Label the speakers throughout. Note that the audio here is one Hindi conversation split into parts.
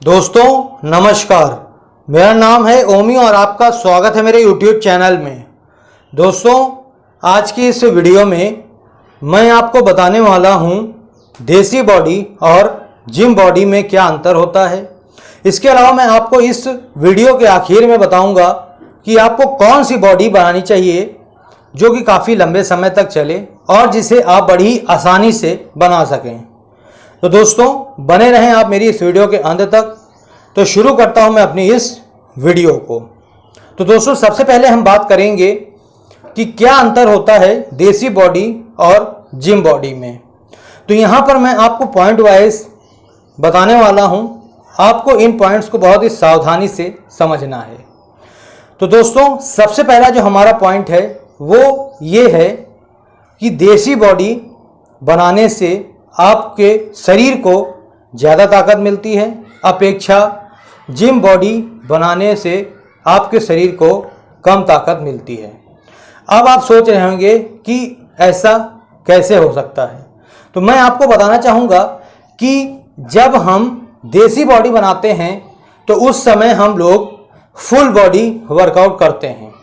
Speaker 1: दोस्तों नमस्कार, मेरा नाम है ओमी और आपका स्वागत है मेरे YouTube चैनल में। दोस्तों आज की इस वीडियो में मैं आपको बताने वाला हूं देसी बॉडी और जिम बॉडी में क्या अंतर होता है। इसके अलावा मैं आपको इस वीडियो के आखिर में बताऊंगा कि आपको कौन सी बॉडी बनानी चाहिए जो कि काफ़ी लंबे समय तक चले और जिसे आप बड़ी आसानी से बना सकें। तो दोस्तों बने रहें आप मेरी इस वीडियो के अंत तक। तो शुरू करता हूं मैं अपनी इस वीडियो को। तो दोस्तों सबसे पहले हम बात करेंगे कि क्या अंतर होता है देसी बॉडी और जिम बॉडी में। तो यहां पर मैं आपको पॉइंट वाइज बताने वाला हूं, आपको इन पॉइंट्स को बहुत ही सावधानी से समझना है। तो दोस्तों सबसे पहला जो हमारा पॉइंट है वो ये है कि देसी बॉडी बनाने से आपके शरीर को ज़्यादा ताकत मिलती है अपेक्षा जिम बॉडी बनाने से आपके शरीर को कम ताकत मिलती है। अब आप सोच रहे होंगे कि ऐसा कैसे हो सकता है। तो मैं आपको बताना चाहूँगा कि जब हम देसी बॉडी बनाते हैं तो उस समय हम लोग फुल बॉडी वर्कआउट करते हैं।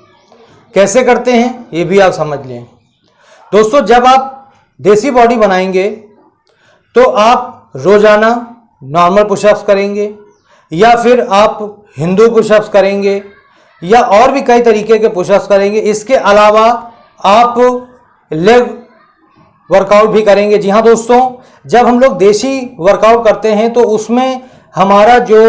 Speaker 1: कैसे करते हैं ये भी आप समझ लें। दोस्तों जब आप देसी बॉडी बनाएंगे तो आप रोजाना नॉर्मल पुशअप्स करेंगे या फिर आप हिंदू पुशअप्स करेंगे या और भी कई तरीके के पुशअप्स करेंगे। इसके अलावा आप लेग वर्कआउट भी करेंगे। जी हाँ दोस्तों, जब हम लोग देसी वर्कआउट करते हैं तो उसमें हमारा जो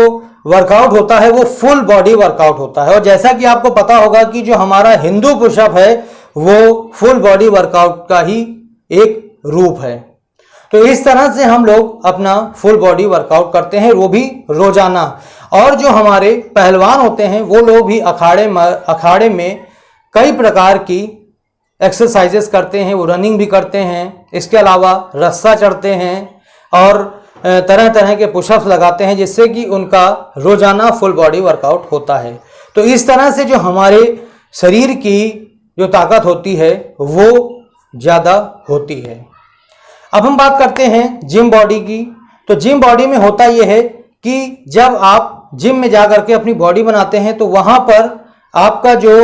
Speaker 1: वर्कआउट होता है वो फुल बॉडी वर्कआउट होता है। और जैसा कि आपको पता होगा कि जो हमारा हिंदू पुशअप है वो फुल बॉडी वर्कआउट का ही एक रूप है। तो इस तरह से हम लोग अपना फुल बॉडी वर्कआउट करते हैं, वो भी रोजाना। और जो हमारे पहलवान होते हैं वो लोग भी अखाड़े में कई प्रकार की एक्सरसाइजेस करते हैं, वो रनिंग भी करते हैं। इसके अलावा रस्सा चढ़ते हैं और तरह तरह के पुशअप्स लगाते हैं जिससे कि उनका रोजाना फुल बॉडी वर्कआउट होता है। तो इस तरह से जो हमारे शरीर की जो ताकत होती है वो ज़्यादा होती है। अब हम बात करते हैं जिम बॉडी की। तो जिम बॉडी में होता यह है कि जब आप जिम में जा करके अपनी बॉडी बनाते हैं तो वहाँ पर आपका जो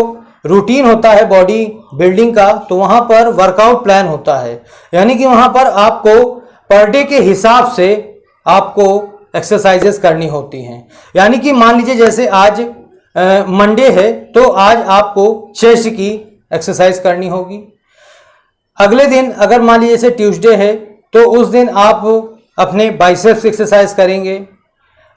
Speaker 1: रूटीन होता है बॉडी बिल्डिंग का, तो वहाँ पर वर्कआउट प्लान होता है। यानी कि वहाँ पर आपको पर डे के हिसाब से आपको एक्सरसाइजेस करनी होती हैं। यानी कि मान लीजिए जैसे आज मंडे है तो आज आपको चेस्ट की एक्सरसाइज करनी होगी। अगले दिन अगर मान लीजिए जैसे ट्यूसडे है तो उस दिन आप अपने बाइसेप्स एक्सरसाइज करेंगे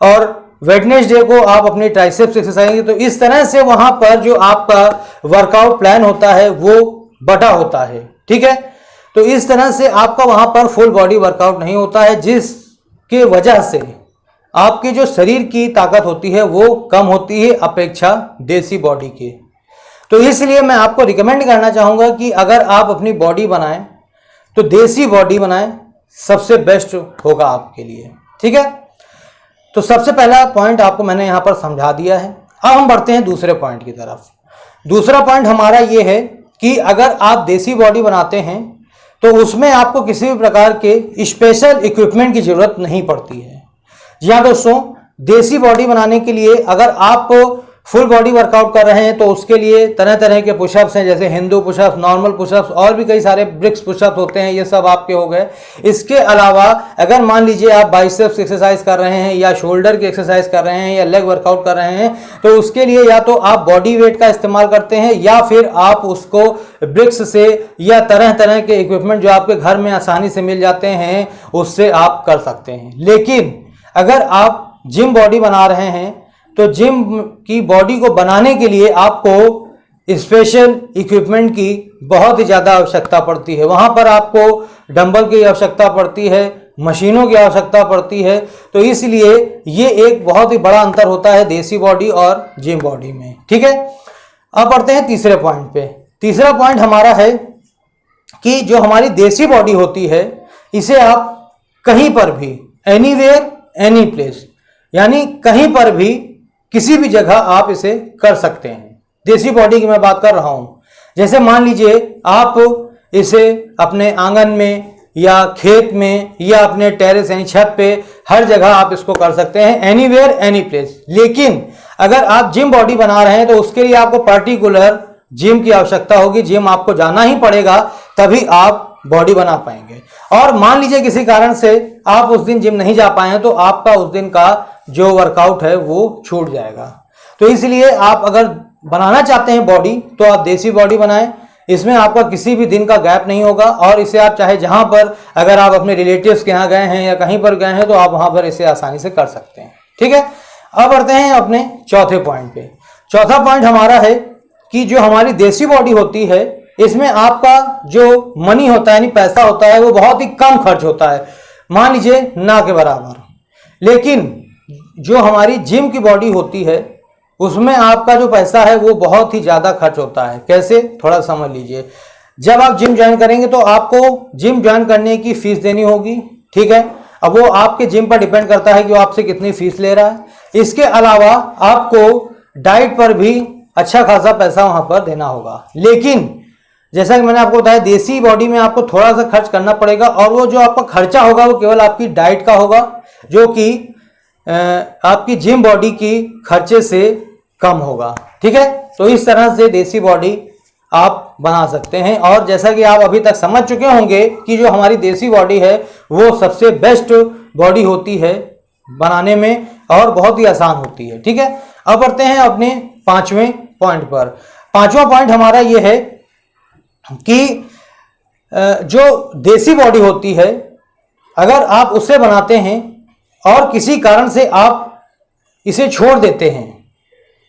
Speaker 1: और वेडनेसडे को आप अपने ट्राइसेप्स एक्सरसाइज करेंगे। तो इस तरह से वहां पर जो आपका वर्कआउट प्लान होता है वो बटा होता है। ठीक है, तो इस तरह से आपका वहां पर फुल बॉडी वर्कआउट नहीं होता है, जिसके वजह से आपके जो शरीर की ताकत होती है वो कम होती है अपेक्षा देसी बॉडी के। तो इसलिए मैं आपको रिकमेंड करना चाहूँगा कि अगर आप अपनी बॉडी बनाएं तो देसी बॉडी बनाएं, सबसे बेस्ट होगा आपके लिए। ठीक है, तो सबसे पहला पॉइंट आपको मैंने यहाँ पर समझा दिया है। अब हम बढ़ते हैं दूसरे पॉइंट की तरफ। दूसरा पॉइंट हमारा ये है कि अगर आप देसी बॉडी बनाते हैं तो उसमें आपको किसी भी प्रकार के स्पेशल इक्विपमेंट की ज़रूरत नहीं पड़ती है। जी हाँ दोस्तों, देसी बॉडी बनाने के लिए अगर आप फुल बॉडी वर्कआउट कर रहे हैं तो उसके लिए तरह तरह के पुशअप्स हैं, जैसे हिंदू पुशअप्स, नॉर्मल पुशअप्स और भी कई सारे ब्रिक्स पुशअप्स होते हैं, ये सब आपके हो गए। इसके अलावा अगर मान लीजिए आप बाइसेप्स एक्सरसाइज कर रहे हैं या शोल्डर की एक्सरसाइज कर रहे हैं या लेग वर्कआउट कर रहे हैं तो उसके लिए या तो आप बॉडी वेट का इस्तेमाल करते हैं या फिर आप उसको ब्रिक्स से या तरह तरह के इक्विपमेंट जो आपके घर में आसानी से मिल जाते हैं उससे आप कर सकते हैं। लेकिन अगर आप जिम बॉडी बना रहे हैं तो जिम की बॉडी को बनाने के लिए आपको स्पेशल इक्विपमेंट की बहुत ही ज़्यादा आवश्यकता पड़ती है। वहाँ पर आपको डंबल की आवश्यकता पड़ती है, मशीनों की आवश्यकता पड़ती है। तो इसलिए ये एक बहुत ही बड़ा अंतर होता है देसी बॉडी और जिम बॉडी में। ठीक है, अब बढ़ते हैं तीसरे पॉइंट पे। तीसरा पॉइंट हमारा है कि जो हमारी देसी बॉडी होती है इसे आप कहीं पर भी, एनीवेयर एनी प्लेस, यानी कहीं पर भी किसी भी जगह आप इसे कर सकते हैं। देसी बॉडी की मैं बात कर रहा हूं। जैसे मान लीजिए आप इसे अपने आंगन में या खेत में या अपने टेरेस यानी छत पे, हर जगह आप इसको कर सकते हैं, एनीवेयर एनी प्लेस। लेकिन अगर आप जिम बॉडी बना रहे हैं तो उसके लिए आपको पर्टिकुलर जिम की आवश्यकता होगी, जिम आपको जाना ही पड़ेगा, तभी आप बॉडी बना पाएंगे। और मान लीजिए किसी कारण से आप उस दिन जिम नहीं जा पाए हैं तो आपका उस दिन का जो वर्कआउट है वो छूट जाएगा। तो इसलिए आप अगर बनाना चाहते हैं बॉडी तो आप देसी बॉडी बनाएं, इसमें आपका किसी भी दिन का गैप नहीं होगा और इसे आप चाहे जहां पर, अगर आप अपने रिलेटिव्स के यहाँ गए हैं या कहीं पर गए हैं तो आप वहां पर इसे आसानी से कर सकते हैं। ठीक है, अब बढ़ते हैं अपने चौथे पॉइंट पे। चौथा पॉइंट हमारा है कि जो हमारी देसी बॉडी होती है इसमें आपका जो मनी होता है यानी पैसा होता है वो बहुत ही कम खर्च होता है, मान लीजिए ना के बराबर। लेकिन जो हमारी जिम की बॉडी होती है उसमें आपका जो पैसा है वो बहुत ही ज़्यादा खर्च होता है। कैसे, थोड़ा समझ लीजिए। जब आप जिम ज्वाइन करेंगे तो आपको जिम ज्वाइन करने की फीस देनी होगी। ठीक है, अब वो आपके जिम पर डिपेंड करता है कि वो आपसे कितनी फीस ले रहा है। इसके अलावा आपको डाइट पर भी अच्छा खासा पैसा वहां पर देना होगा। लेकिन जैसा कि मैंने आपको बताया, देसी बॉडी में आपको थोड़ा सा खर्च करना पड़ेगा और वो जो आपका खर्चा होगा वो केवल आपकी डाइट का होगा, जो कि आपकी जिम बॉडी की खर्चे से कम होगा। ठीक है, तो इस तरह से देसी बॉडी आप बना सकते हैं। और जैसा कि आप अभी तक समझ चुके होंगे कि जो हमारी देसी बॉडी है वो सबसे बेस्ट बॉडी होती है बनाने में और बहुत ही आसान होती है। ठीक है, अब बढ़ते हैं अपने पांचवें पॉइंट पर। पांचवा पॉइंट हमारा ये है कि जो देसी बॉडी होती है अगर आप उससे बनाते हैं और किसी कारण से आप इसे छोड़ देते हैं,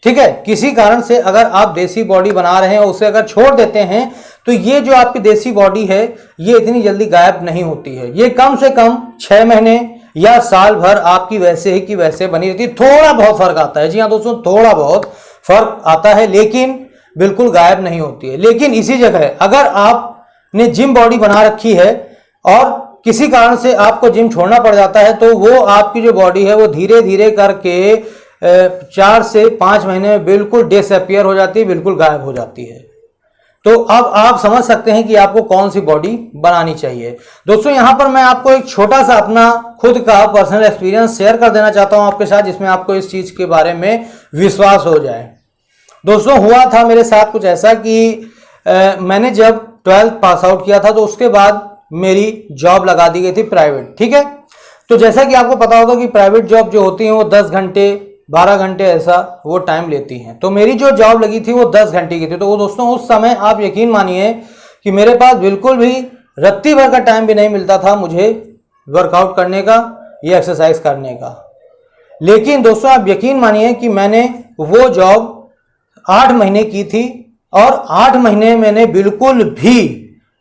Speaker 1: ठीक है, किसी कारण से अगर आप देसी बॉडी बना रहे हैं और उसे अगर छोड़ देते हैं तो ये जो आपकी देसी बॉडी है ये इतनी जल्दी गायब नहीं होती है। ये कम से कम 6 महीने या साल भर आपकी वैसे ही की वैसे बनी रहती है। थोड़ा बहुत फर्क आता है, जी हाँ दोस्तों, थोड़ा बहुत फर्क आता है, लेकिन बिल्कुल गायब नहीं होती है। लेकिन इसी जगह अगर आपने जिम बॉडी बना रखी है और किसी कारण से आपको जिम छोड़ना पड़ जाता है तो वो आपकी जो बॉडी है वो धीरे धीरे करके 4 से 5 महीने में बिल्कुल डिसअपीयर हो जाती है, बिल्कुल गायब हो जाती है। तो अब आप समझ सकते हैं कि आपको कौन सी बॉडी बनानी चाहिए। दोस्तों यहां पर मैं आपको एक छोटा सा अपना खुद का पर्सनल एक्सपीरियंस शेयर कर देना चाहता हूं आपके साथ, जिसमें आपको इस चीज के बारे में विश्वास हो जाए। दोस्तों हुआ था मेरे साथ कुछ ऐसा कि मैंने जब 12th पास आउट किया था तो उसके बाद मेरी जॉब लगा दी गई थी प्राइवेट। ठीक है, तो जैसा कि आपको पता होगा कि प्राइवेट जॉब जो होती है वो 10 घंटे 12 घंटे ऐसा वो टाइम लेती हैं। तो मेरी जो जॉब लगी थी वो 10 घंटे की थी। तो वो दोस्तों उस समय आप यकीन मानिए कि मेरे पास बिल्कुल भी रत्ती भर का टाइम भी नहीं मिलता था मुझे वर्कआउट करने का या एक्सरसाइज करने का। लेकिन दोस्तों आप यकीन मानिए कि मैंने वो जॉब 8 महीने की थी और 8 महीने मैंने बिल्कुल भी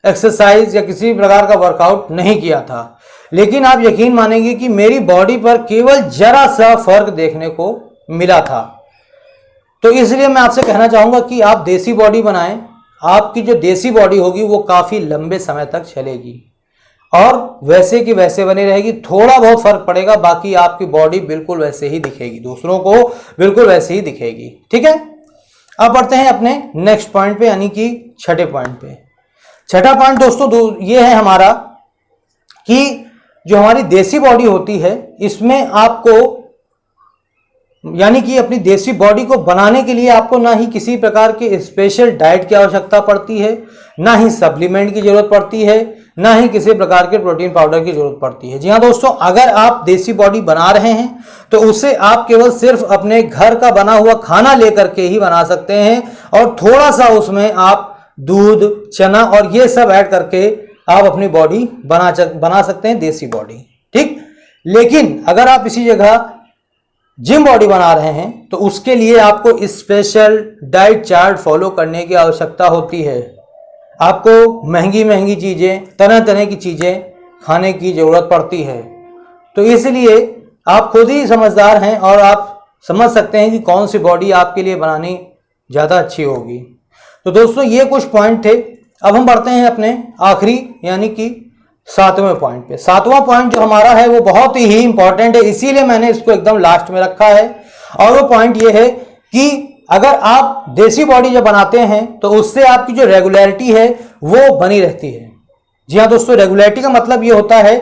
Speaker 1: एक्सरसाइज या किसी प्रकार का वर्कआउट नहीं किया था। लेकिन आप यकीन मानेंगे कि मेरी बॉडी पर केवल जरा सा फर्क देखने को मिला था। तो इसलिए मैं आपसे कहना चाहूंगा कि आप देसी बॉडी बनाएं। आपकी जो देसी बॉडी होगी वो काफी लंबे समय तक चलेगी और वैसे की वैसे बनी रहेगी। थोड़ा बहुत फर्क पड़ेगा, बाकी आपकी बॉडी बिल्कुल वैसे ही दिखेगी, दूसरों को बिल्कुल वैसे ही दिखेगी। ठीक है, अब बढ़ते हैं अपने नेक्स्ट पॉइंट पे, यानी कि छठे पॉइंट पे। छठा पॉइंट दोस्तों ये है हमारा कि जो हमारी देसी बॉडी होती है इसमें आपको, यानी कि अपनी देसी बॉडी को बनाने के लिए आपको ना ही किसी प्रकार के स्पेशल डाइट की आवश्यकता पड़ती है, ना ही सप्लीमेंट की जरूरत पड़ती है, ना ही किसी प्रकार के प्रोटीन पाउडर की जरूरत पड़ती है। जी हाँ दोस्तों, अगर आप देसी बॉडी बना रहे हैं तो उसे आप केवल सिर्फ अपने घर का बना हुआ खाना लेकर के ही बना सकते हैं और थोड़ा सा उसमें आप दूध, चना और ये सब ऐड करके आप अपनी बॉडी बना सकते हैं, देसी बॉडी। ठीक, लेकिन अगर आप इसी जगह जिम बॉडी बना रहे हैं तो उसके लिए आपको स्पेशल डाइट चार्ट फॉलो करने की आवश्यकता होती है। आपको महंगी महंगी चीजें, तरह तरह की चीजें खाने की जरूरत पड़ती है। तो इसलिए आप खुद ही समझदार हैं और आप समझ सकते हैं कि कौन सी बॉडी आपके लिए बनानी ज़्यादा अच्छी होगी। तो दोस्तों ये कुछ पॉइंट थे। अब हम बढ़ते हैं अपने आखिरी यानी कि 7वें पॉइंट पे। 7वां पॉइंट जो हमारा है वो बहुत ही इंपॉर्टेंट है, इसीलिए मैंने इसको एकदम लास्ट में रखा है। और वो पॉइंट ये है कि अगर आप देसी बॉडी जब बनाते हैं तो उससे आपकी जो रेगुलरिटी है वो बनी रहती है। जी हाँ दोस्तों, रेगुलरिटी का मतलब ये होता है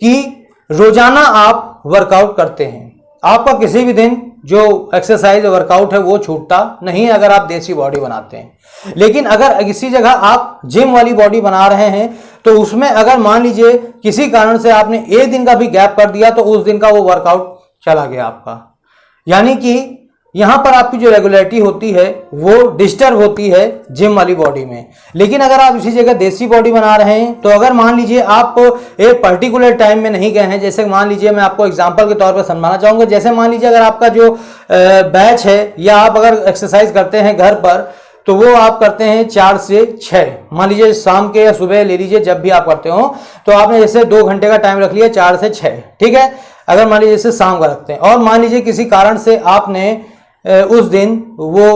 Speaker 1: कि रोजाना आप वर्कआउट करते हैं, आपका किसी भी दिन जो एक्सरसाइज वर्कआउट है वो छूटता नहीं अगर आप देसी बॉडी बनाते हैं। लेकिन अगर किसी जगह आप जिम वाली बॉडी बना रहे हैं तो उसमें अगर मान लीजिए किसी कारण से आपने एक दिन का भी गैप कर दिया तो उस दिन का वो वर्कआउट चला गया आपका, यानी कि यहां पर आपकी जो रेगुलरिटी होती है वो डिस्टर्ब होती है जिम वाली बॉडी में। लेकिन अगर आप इसी जगह देसी बॉडी बना रहे हैं तो अगर मान लीजिए आप एक पर्टिकुलर टाइम में नहीं गए हैं, जैसे मान लीजिए मैं आपको एग्जांपल के तौर पर समझाना चाहूंगा, जैसे मान लीजिए अगर आपका जो बैच है या आप अगर एक्सरसाइज करते हैं घर पर तो वो आप करते हैं 4 से 6, मान लीजिए शाम के या सुबह ले लीजिए, जब भी आप करते हो तो आपने जैसे 2 घंटे का टाइम रख लिया 4 से 6, ठीक है। अगर मान लीजिए जैसे शाम का रखते हैं और मान लीजिए किसी कारण से आपने उस दिन वो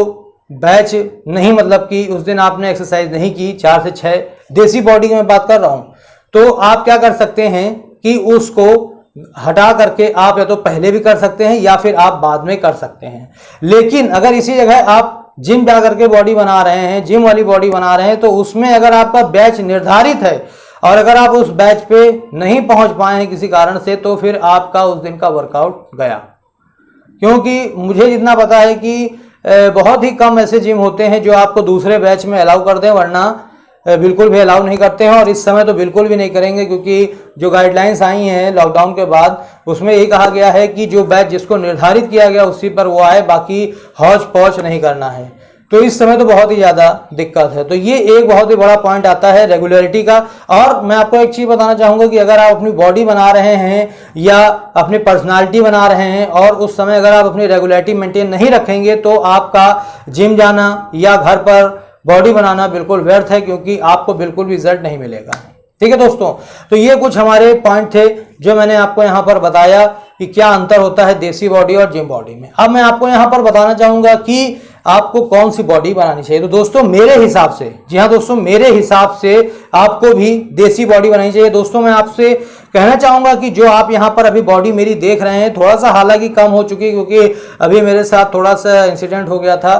Speaker 1: बैच नहीं, मतलब कि उस दिन आपने एक्सरसाइज नहीं की 4 से 6, देसी बॉडी की मैं बात कर रहा हूं, तो आप क्या कर सकते हैं कि उसको हटा करके आप या तो पहले भी कर सकते हैं या फिर आप बाद में कर सकते हैं। लेकिन अगर इसी जगह आप जिम जा करके बॉडी बना रहे हैं, जिम वाली बॉडी बना रहे हैं, तो उसमें अगर आपका बैच निर्धारित है और अगर आप उस बैच पे नहीं पहुंच पाए हैं किसी कारण से तो फिर आपका उस दिन का वर्कआउट गया। क्योंकि मुझे जितना पता है कि बहुत ही कम ऐसे जिम होते हैं जो आपको दूसरे बैच में अलाउ कर दें, वरना बिल्कुल भी अलाउ नहीं करते हैं और इस समय तो बिल्कुल भी नहीं करेंगे, क्योंकि जो गाइडलाइंस आई हैं लॉकडाउन के बाद उसमें ये कहा गया है कि जो बैच जिसको निर्धारित किया गया उसी पर वो आए, बाकी हौच पौच नहीं करना है। तो इस समय तो बहुत ही ज़्यादा दिक्कत है। तो ये एक बहुत ही बड़ा पॉइंट आता है रेगुलरिटी का। और मैं आपको एक चीज़ बताना चाहूँगा कि अगर आप अपनी बॉडी बना रहे हैं या अपनी पर्सनालिटी बना रहे हैं और उस समय अगर आप अपनी रेगुलरिटी मेंटेन नहीं रखेंगे तो आपका जिम जाना या घर पर बॉडी बनाना बिल्कुल व्यर्थ है, क्योंकि आपको बिल्कुल भी रिजल्ट नहीं मिलेगा। ठीक है दोस्तों, तो ये कुछ हमारे पॉइंट थे जो मैंने आपको यहाँ पर बताया कि क्या अंतर होता है देसी बॉडी और जिम बॉडी में। अब मैं आपको यहाँ पर बताना चाहूँगा कि आपको कौन सी बॉडी बनानी चाहिए। तो दोस्तों मेरे हिसाब से, जी हाँ दोस्तों, मेरे हिसाब से आपको भी देसी बॉडी बनानी चाहिए। दोस्तों मैं आपसे कहना चाहूँगा कि जो आप यहाँ पर अभी बॉडी मेरी देख रहे हैं, थोड़ा सा हालांकि कम हो चुकी है क्योंकि अभी मेरे साथ थोड़ा सा इंसिडेंट हो गया था,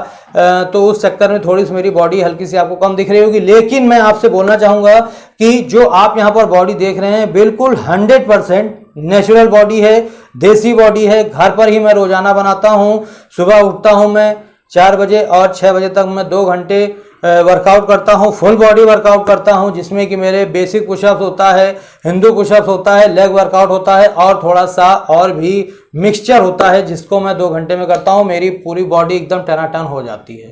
Speaker 1: तो उस चक्कर में थोड़ी सी मेरी बॉडी हल्की सी आपको कम दिख रही होगी। लेकिन मैं आपसे बोलना चाहूँगा कि जो आप यहाँ पर बॉडी देख रहे हैं बिल्कुल 100% नेचुरल बॉडी है, देसी बॉडी है। घर पर ही मैं रोजाना बनाता हूँ। सुबह उठता हूँ मैं 4 बजे और 6 बजे तक मैं 2 घंटे वर्कआउट करता हूँ, फुल बॉडी वर्कआउट करता हूँ, जिसमें कि मेरे बेसिक पुशअप्स होता है, हिंदू पुशअप्स होता है, लेग वर्कआउट होता है और थोड़ा सा और भी मिक्सचर होता है जिसको मैं 2 घंटे में करता हूँ। मेरी पूरी बॉडी एकदम टनाटन हो जाती है।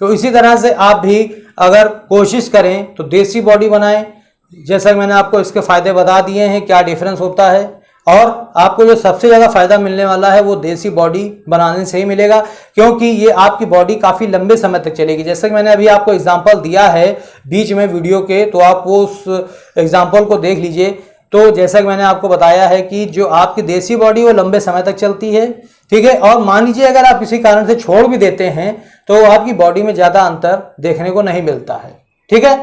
Speaker 1: तो इसी तरह से आप भी अगर कोशिश करें तो देसी बॉडी बनाएं। जैसा कि मैंने आपको इसके फ़ायदे बता दिए हैं, क्या डिफरेंस होता है, और आपको जो सबसे ज़्यादा फायदा मिलने वाला है वो देसी बॉडी बनाने से ही मिलेगा, क्योंकि ये आपकी बॉडी काफ़ी लंबे समय तक चलेगी। जैसे कि मैंने अभी आपको एग्जांपल दिया है बीच में वीडियो के, तो आप वो उस एग्जांपल को देख लीजिए। तो जैसा कि मैंने आपको बताया है कि जो आपकी देसी बॉडी वो लंबे समय तक चलती है, ठीक है। और मान लीजिए अगर आप किसी कारण से छोड़ भी देते हैं तो आपकी बॉडी में ज़्यादा अंतर देखने को नहीं मिलता है, ठीक है।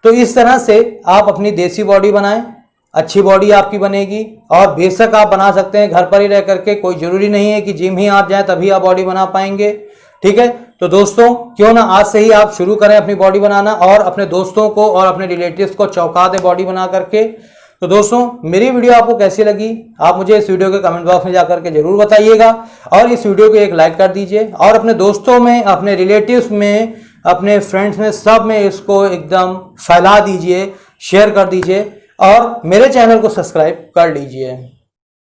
Speaker 1: तो इस तरह से आप अपनी देसी बॉडी बनाएं, अच्छी बॉडी आपकी बनेगी। और बेशक आप बना सकते हैं घर पर ही रह करके, कोई ज़रूरी नहीं है कि जिम ही आप जाएं तभी आप बॉडी बना पाएंगे, ठीक है। तो दोस्तों क्यों ना आज से ही आप शुरू करें अपनी बॉडी बनाना और अपने दोस्तों को और अपने रिलेटिव्स को चौंका दें बॉडी बना करके। तो दोस्तों मेरी वीडियो आपको कैसी लगी आप मुझे इस वीडियो के कमेंट बॉक्स में जाकर के जरूर बताइएगा, और इस वीडियो को एक लाइक कर दीजिए और अपने दोस्तों में, अपने रिलेटिव्स में, अपने फ्रेंड्स में, सब में इसको एकदम फैला दीजिए, शेयर कर दीजिए और मेरे चैनल को सब्सक्राइब कर लीजिए।